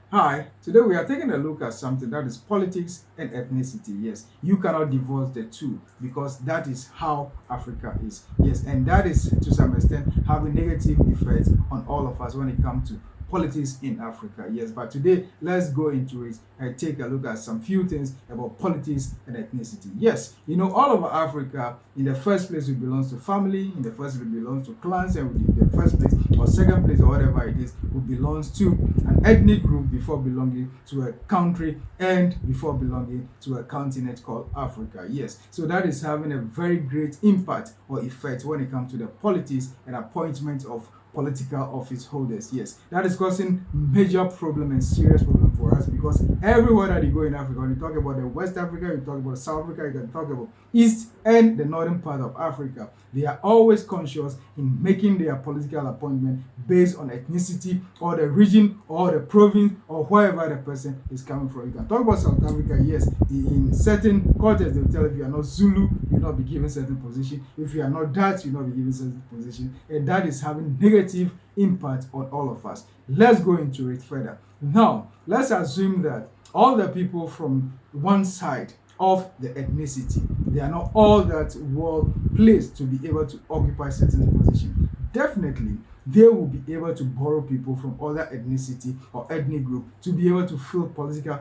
Hi, today we are taking a look at something that is politics and ethnicity. Yes, you cannot divorce the two because that is how Africa is. Yes, and that is to some extent having negative effects on all of us when it comes to politics in Africa. Yes, but today let's go into it and take a look at some few things about politics and ethnicity. Yes, all over Africa, in the first place, it belongs to family, in the first place, it belongs to clans, and in the first place or second place or whatever it is, it belongs to an ethnic group before belonging to a country and before belonging to a continent called Africa. Yes, so that is having a very great impact or effect when it comes to the politics and appointment of political office holders. Yes, that is causing major problem and serious problem for us because everywhere that you go in Africa, when you talk about the West Africa, you talk about South Africa, you can talk about East and the northern part of Africa. They are always conscious in making their political appointment based on ethnicity or the region or the province or wherever the person is coming from. You can talk about South Africa, yes, in certain cultures they will tell if you are not Zulu, you will not be given certain position. If you are not that, you will not be given certain position. And that is having negative impact on all of us. Let's go into it further. Now, let's assume that all the people from one side of the ethnicity, they are not all that well placed to be able to occupy certain position. Definitely, they will be able to borrow people from other ethnicity or ethnic group to be able to fill political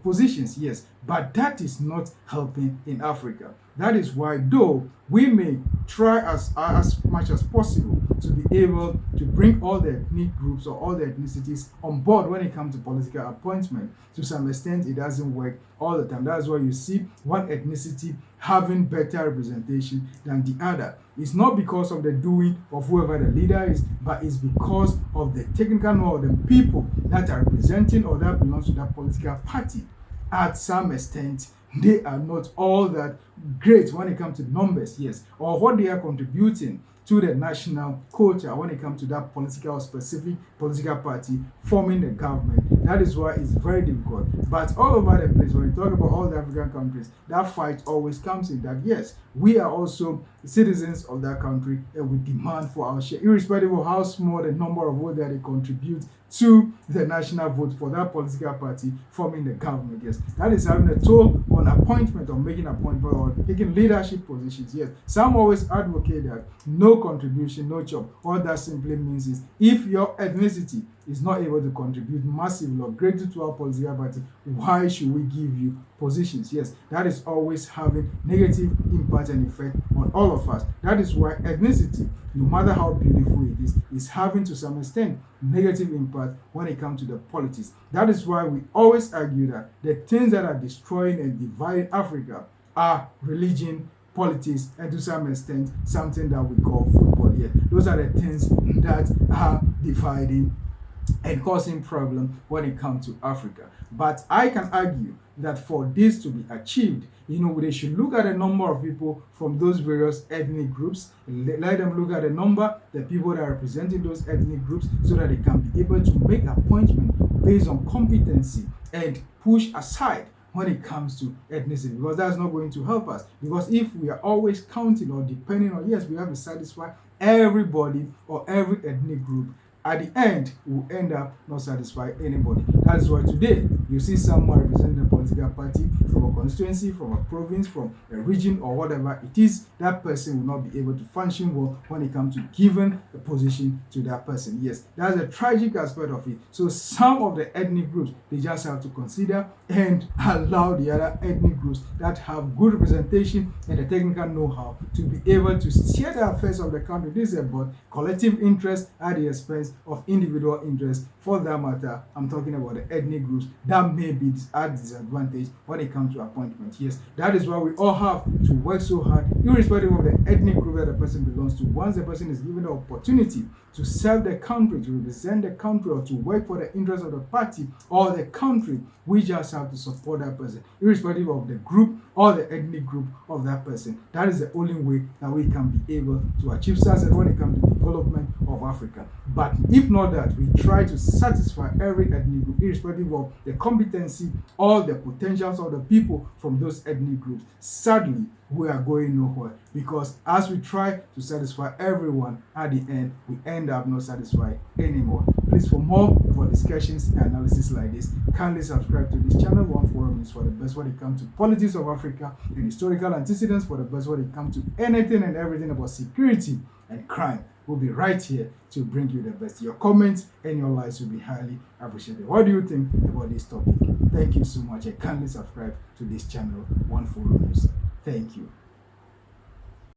positions. Yes, but that is not helping in Africa. That is why, though we may try as much as possible to be able to bring all the ethnic groups or all the ethnicities on board when it comes to political appointment, to some extent it doesn't work all the time. That's why you see one ethnicity having better representation than the other. It's not because of the doing of whoever the leader is, but it's because of the technical know of the people that are representing or that belongs to that political party. At some extent, they are not all that great when it comes to numbers, yes, or what they are contributing to the national culture when it comes to that political or specific political party forming the government. That is why it's very difficult. But all over the place, when you talk about all the African countries, that fight always comes in that yes, we are also citizens of that country and we demand for our share, irrespective of how small the number of votes that they contribute to the national vote for that political party forming the government. Yes, that is having a toll on appointment or making appointment or taking leadership positions. Yes, some always advocate that no contribution, no job. All that simply means is if your ethnicity is not able to contribute massively or greatly to our political party, why should we give you positions? Yes, that is always having negative impact and effect on all of us. That is why ethnicity, no matter how beautiful it is having to some extent negative impact when it comes to the politics. That is why we always argue that the things that are destroying and dividing Africa are religion, politics, and to some extent something that we call football here. Those are the things that are dividing and causing problem when it comes to Africa. But I can argue that for this to be achieved, they should look at the number of people from those various ethnic groups, let them look at the number, the people that are representing those ethnic groups, so that they can be able to make appointment based on competency and push aside when it comes to ethnicity, because that's not going to help us. Because if we are always counting or depending on, yes, we have to satisfy everybody or every ethnic group, at the end, we'll end up not satisfy anybody. That is why today you see someone representing a political party from a constituency, from a province, from a region, or whatever it is, that person will not be able to function well when it comes to giving a position to that person. Yes, that's a tragic aspect of it. So some of the ethnic groups, they just have to consider and allow the other ethnic groups that have good representation and the technical know-how to be able to steer the affairs of the country. This is about collective interest at the expense of individual interest. For that matter, I'm talking about the ethnic groups that may be at disadvantage when it comes to appointment. Yes, that is why we all have to work so hard, irrespective of the ethnic group that the person belongs to. Once the person is given the opportunity to serve the country, to represent the country, or to work for the interest of the party or the country, we just have to support that person, irrespective of the group or the ethnic group of that person. That is the only way that we can be able to achieve success when it comes to development of Africa. But if not that, we try to satisfy every ethnic group, irrespective of the competency or the potentials of the people from those ethnic groups. Sadly, we are going nowhere, because as we try to satisfy everyone, at the end, we end up not satisfied anymore. Please, for discussions and analysis like this, kindly subscribe to this channel. One Forum is for the best when it comes to politics of Africa and historical antecedents for the best when it comes to anything and everything about security and crime. We'll be right here to bring you the best. Your comments and your likes will be highly appreciated. What do you think about this topic? Thank you so much, and kindly subscribe to this channel, One Forum News. Thank you.